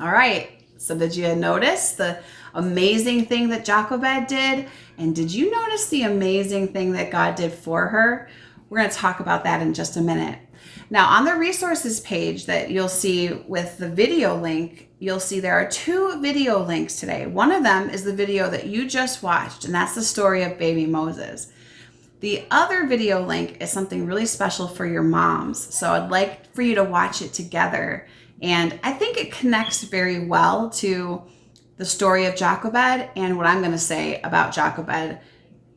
All right. So did you notice the amazing thing that Jochebed did? And did you notice the amazing thing that God did for her? We're going to talk about that in just a minute. Now, on the resources page that you'll see with the video link, you'll see there are 2 video links today. One of them is the video that you just watched, and that's the story of baby Moses. The other video link is something really special for your moms. So I'd like for you to watch it together. And I think it connects very well to the story of Jochebed and what I'm going to say about Jochebed,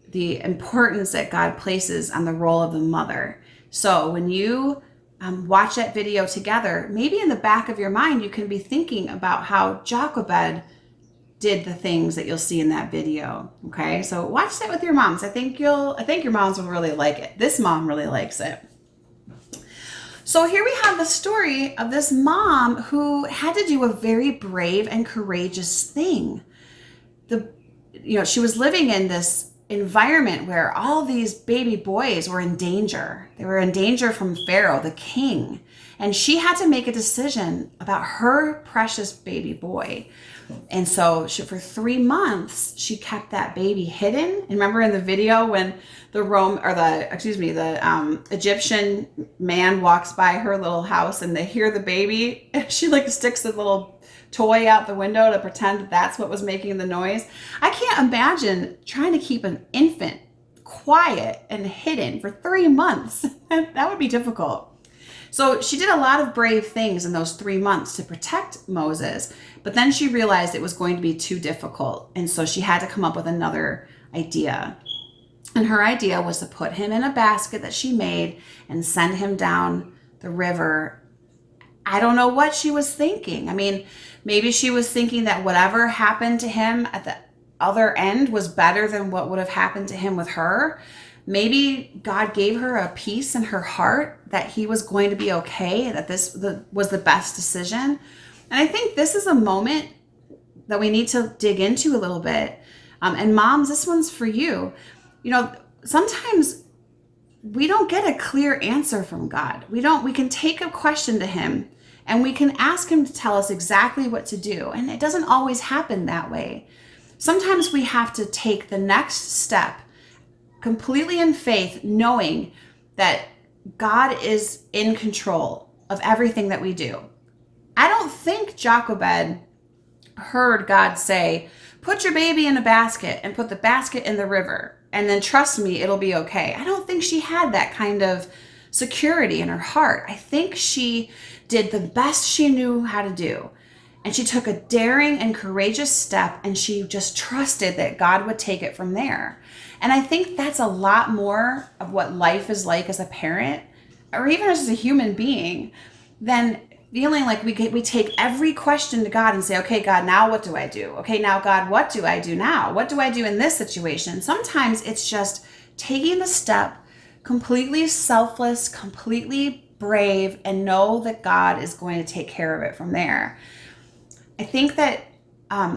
the importance that God places on the role of the mother. So when you watch that video together, maybe in the back of your mind, you can be thinking about how Jochebed did the things that you'll see in that video. Okay, so watch that with your moms. I think your moms will really like it. This mom really likes it. So here we have the story of this mom who had to do a very brave and courageous thing. She was living in this environment where all these baby boys were in danger. They were in danger from Pharaoh, the king. And she had to make a decision about her precious baby boy. And so for 3 months, she kept that baby hidden. And remember in the video when the Egyptian man walks by her little house and they hear the baby, and she sticks a little toy out the window to pretend that that's what was making the noise. I can't imagine trying to keep an infant quiet and hidden for 3 months. That would be difficult. So she did a lot of brave things in those 3 months to protect Moses, but then she realized it was going to be too difficult. And so she had to come up with another idea. And her idea was to put him in a basket that she made and send him down the river. I don't know what she was thinking. I mean, maybe she was thinking that whatever happened to him at the other end was better than what would have happened to him with her. Maybe God gave her a peace in her heart that he was going to be okay, that this was the best decision. And I think this is a moment that we need to dig into a little bit. And moms, this one's for you. Sometimes we don't get a clear answer from God. We can take a question to him and we can ask him to tell us exactly what to do. And it doesn't always happen that way. Sometimes we have to take the next step completely in faith, knowing that God is in control of everything that we do. I don't think Jochebed heard God say, put your baby in a basket and put the basket in the river, and then trust me, it'll be okay. I don't think she had that kind of security in her heart. I think she did the best she knew how to do. And she took a daring and courageous step, and she just trusted that God would take it from there. And I think that's a lot more of what life is like as a parent, or even as a human being, than feeling like we take every question to God and say, okay, God, now what do I do? Okay, now God, what do I do now? What do I do in this situation? Sometimes it's just taking the step, completely selfless, completely brave, and know that God is going to take care of it from there. I think that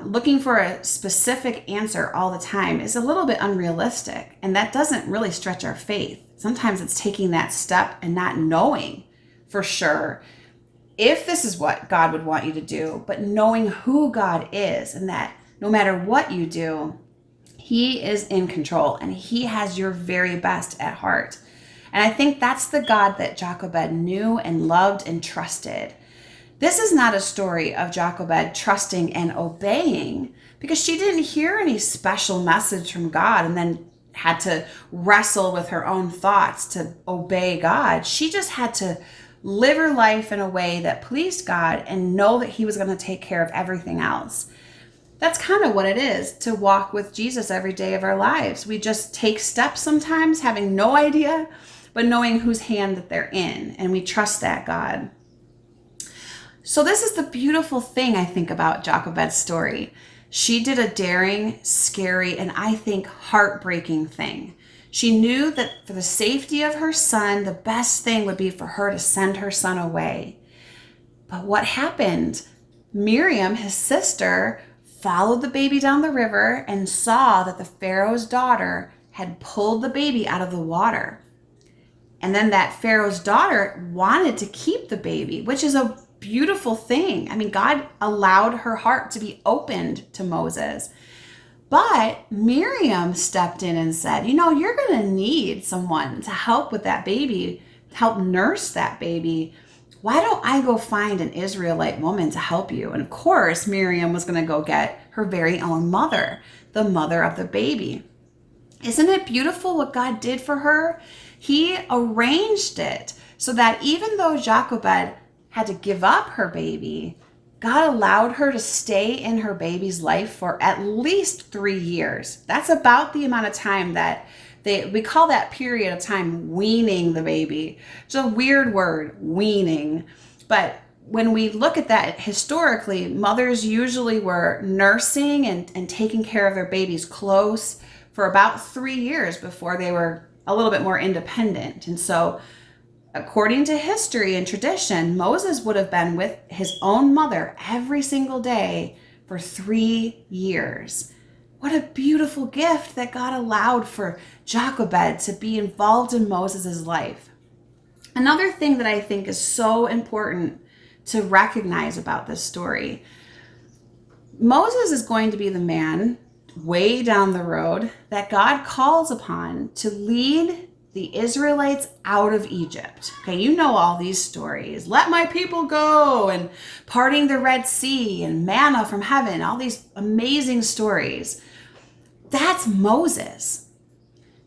looking for a specific answer all the time is a little bit unrealistic, and that doesn't really stretch our faith. Sometimes it's taking that step and not knowing for sure if this is what God would want you to do, but knowing who God is and that no matter what you do, he is in control and he has your very best at heart. And I think that's the God that Jochebed knew and loved and trusted. This is not a story of Jochebed trusting and obeying, because she didn't hear any special message from God and then had to wrestle with her own thoughts to obey God. She just had to live her life in a way that pleased God and know that he was going to take care of everything else. That's kind of what it is to walk with Jesus every day of our lives. We just take steps sometimes having no idea, but knowing whose hand that they're in, and we trust that God. So this is the beautiful thing I think about Jochebed's story. She did a daring, scary, and I think heartbreaking thing. She knew that for the safety of her son, the best thing would be for her to send her son away. But what happened? Miriam, his sister, followed the baby down the river and saw that the Pharaoh's daughter had pulled the baby out of the water. And then that Pharaoh's daughter wanted to keep the baby, which is a beautiful thing. I mean, God allowed her heart to be opened to Moses. But Miriam stepped in and said, you're going to need someone to help with that baby, help nurse that baby. Why don't I go find an Israelite woman to help you? And of course, Miriam was going to go get her very own mother, the mother of the baby. Isn't it beautiful what God did for her? He arranged it so that even though Jochebed had to give up her baby, God allowed her to stay in her baby's life for at least 3 years. That's about the amount of time that we call that period of time weaning the baby. It's a weird word, weaning. But when we look at that historically, mothers usually were nursing and taking care of their babies close for about 3 years before they were a little bit more independent. And so according to history and tradition, Moses would have been with his own mother every single day for 3 years. What a beautiful gift that God allowed for Jochebed to be involved in Moses' life. Another thing that I think is so important to recognize about this story, Moses is going to be the man way down the road that God calls upon to lead the Israelites out of Egypt. Okay, you know all these stories. Let my people go, and parting the Red Sea, and manna from heaven, all these amazing stories. That's Moses.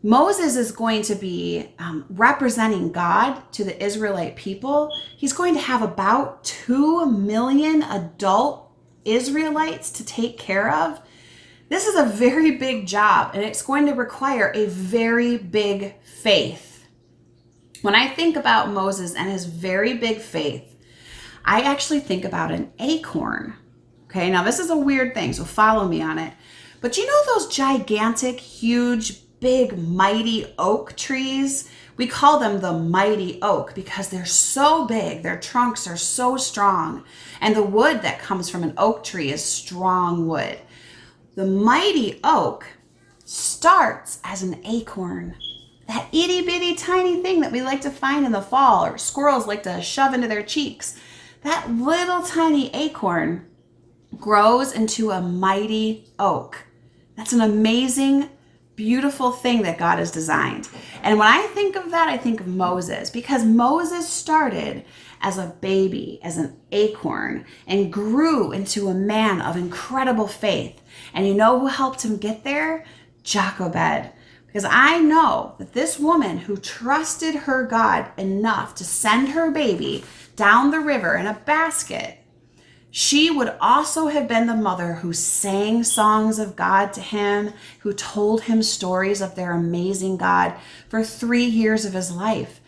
Moses is going to be representing God to the Israelite people. He's going to have about 2 million adult Israelites to take care of. This is a very big job, and it's going to require a very big faith. When I think about Moses and his very big faith, I actually think about an acorn. Okay, now this is a weird thing, so follow me on it. But you know those gigantic, huge, big, mighty oak trees? We call them the mighty oak because they're so big, their trunks are so strong, and the wood that comes from an oak tree is strong wood. The mighty oak starts as an acorn, that itty bitty tiny thing that we like to find in the fall or squirrels like to shove into their cheeks. That little tiny acorn grows into a mighty oak. That's an amazing, beautiful thing that God has designed. And when I think of that, I think of Moses, because Moses started as a baby, as an acorn, and grew into a man of incredible faith. And you know who helped him get there? Jochebed. Because I know that this woman who trusted her God enough to send her baby down the river in a basket, she would also have been the mother who sang songs of God to him, who told him stories of their amazing God for 3 years of his life.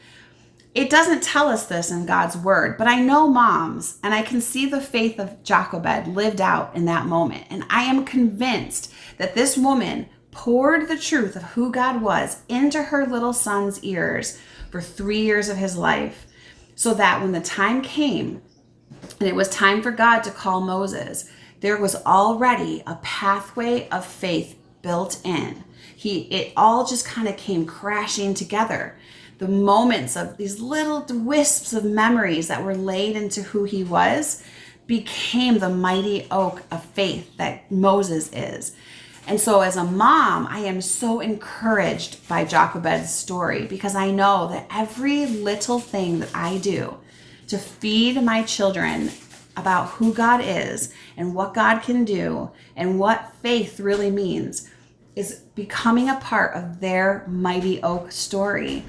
It doesn't tell us this in God's word, but I know moms, and I can see the faith of Jochebed lived out in that moment. And I am convinced that this woman poured the truth of who God was into her little son's ears for 3 years of his life, so that when the time came and it was time for God to call Moses, there was already a pathway of faith built in. It all just kind of came crashing together. The moments of these little wisps of memories that were laid into who he was became the mighty oak of faith that Moses is. And so as a mom, I am so encouraged by Jochebed's story, because I know that every little thing that I do to feed my children about who God is and what God can do and what faith really means is becoming a part of their mighty oak story.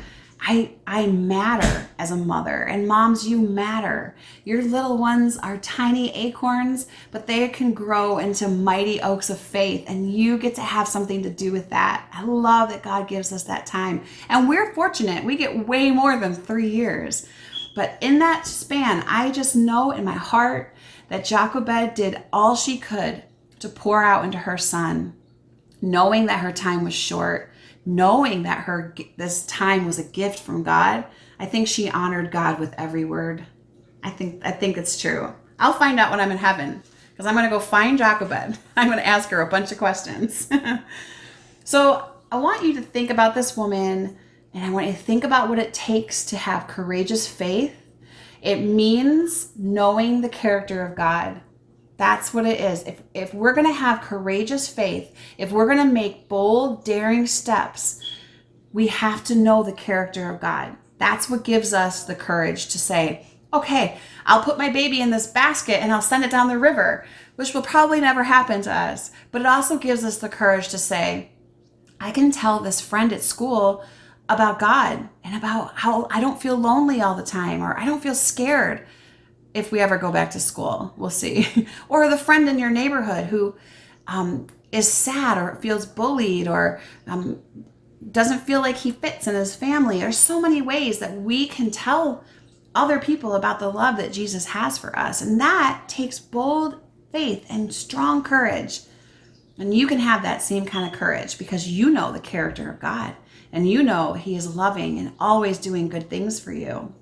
I matter as a mother, and moms, you matter. Your little ones are tiny acorns, but they can grow into mighty oaks of faith, and you get to have something to do with that. I love that God gives us that time, and we're fortunate. We get way more than 3 years, but in that span, I just know in my heart that Jochebed did all she could to pour out into her son, knowing that her time was short, knowing that this time was a gift from God. I think she honored God with every word. I think it's true. I'll find out when I'm in heaven, because I'm going to go find Jochebed. I'm going to ask her a bunch of questions. So I want you to think about this woman, and I want you to think about what it takes to have courageous faith. It means knowing the character of God. That's what it is. If we're going to have courageous faith, if we're going to make bold, daring steps, we have to know the character of God. That's what gives us the courage to say, okay, I'll put my baby in this basket and I'll send it down the river, which will probably never happen to us. But it also gives us the courage to say, I can tell this friend at school about God and about how I don't feel lonely all the time, or I don't feel scared. If we ever go back to school, we'll see. Or the friend in your neighborhood who is sad or feels bullied or doesn't feel like he fits in his family. There's so many ways that we can tell other people about the love that Jesus has for us. And that takes bold faith and strong courage. And you can have that same kind of courage because you know the character of God and you know he is loving and always doing good things for you.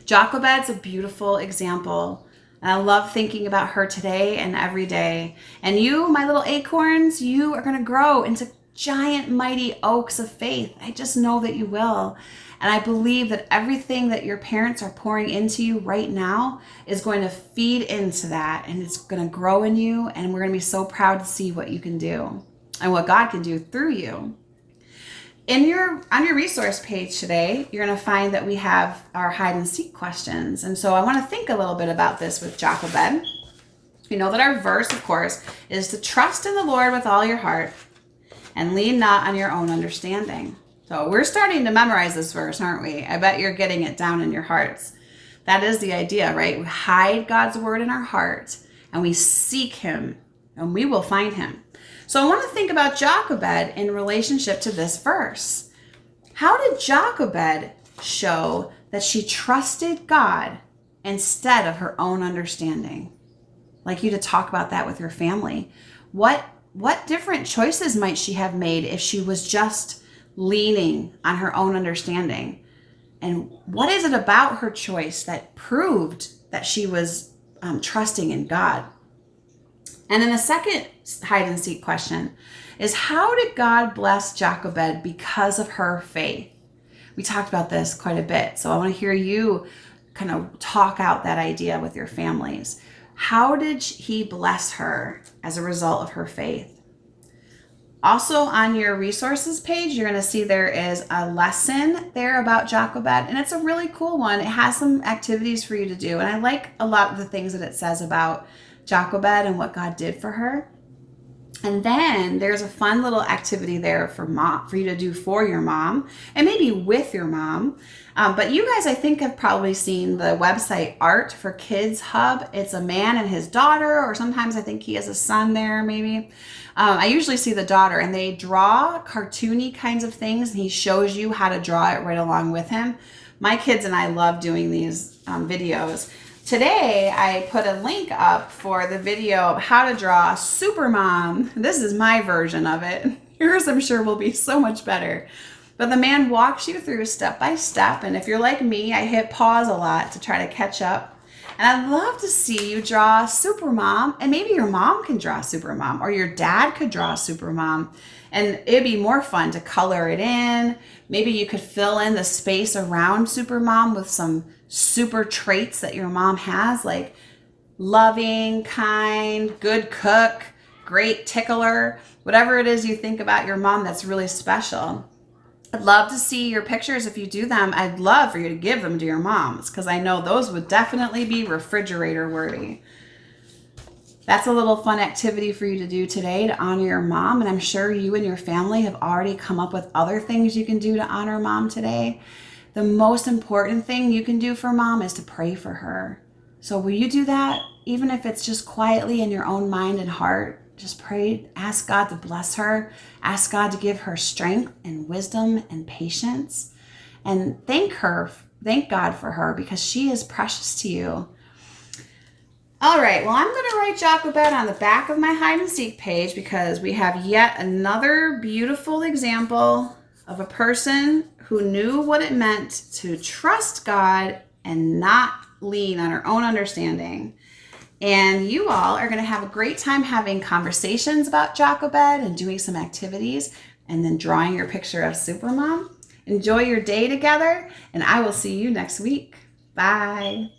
Jochebed's a beautiful example. And I love thinking about her today and every day. And you, my little acorns, you are going to grow into giant, mighty oaks of faith. I just know that you will. And I believe that everything that your parents are pouring into you right now is going to feed into that. And it's going to grow in you. And we're going to be so proud to see what you can do and what God can do through you. On your resource page today, you're going to find that we have our hide and seek questions. And so I want to think a little bit about this with Jochebed. We know that our verse, of course, is to trust in the Lord with all your heart and lean not on your own understanding. So we're starting to memorize this verse, aren't we? I bet you're getting it down in your hearts. That is the idea, right? We hide God's word in our heart and we seek him and we will find him. So I want to think about Jochebed in relationship to this verse. How did Jochebed show that she trusted God instead of her own understanding? I'd like you to talk about that with your family. What different choices might she have made if she was just leaning on her own understanding? And what is it about her choice that proved that she was trusting in God? And then the second hide and seek question is, how did God bless Jochebed because of her faith? We talked about this quite a bit, so I want to hear you kind of talk out that idea with your families. How did he bless her as a result of her faith? Also on your resources page, you're going to see there is a lesson there about Jochebed, and it's a really cool one. It has some activities for you to do, and I like a lot of the things that it says about Jochebed and what God did for her. And then there's a fun little activity there for you to do for your mom and maybe with your mom. But you guys, I think, have probably seen the website Art for Kids Hub. It's a man and his daughter, or sometimes I think he has a son there maybe. I usually see the daughter, and they draw cartoony kinds of things, and he shows you how to draw it right along with him. My kids and I love doing these videos. Today, I put a link up for the video of how to draw SuperMom. This is my version of it. Yours, I'm sure, will be so much better. But the man walks you through step by step. And if you're like me, I hit pause a lot to try to catch up. And I'd love to see you draw SuperMom. And maybe your mom can draw SuperMom, or your dad could draw SuperMom. And it'd be more fun to color it in. Maybe you could fill in the space around SuperMom with some super traits that your mom has, like loving, kind, good cook, great tickler, whatever it is you think about your mom that's really special. I'd love to see your pictures. If you do them, I'd love for you to give them to your moms, because I know those would definitely be refrigerator worthy. That's a little fun activity for you to do today to honor your mom. And I'm sure you and your family have already come up with other things you can do to honor mom today. The most important thing you can do for mom is to pray for her. So will you do that? Even if it's just quietly in your own mind and heart, just pray, ask God to bless her, ask God to give her strength and wisdom and patience, and thank God for her, because she is precious to you. All right, well, I'm going to write Jochebed on the back of my hide and seek page, because we have yet another beautiful example of a person who knew what it meant to trust God and not lean on her own understanding. And you all are going to have a great time having conversations about Jochebed and doing some activities and then drawing your picture of SuperMom. Enjoy your day together, and I will see you next week. Bye.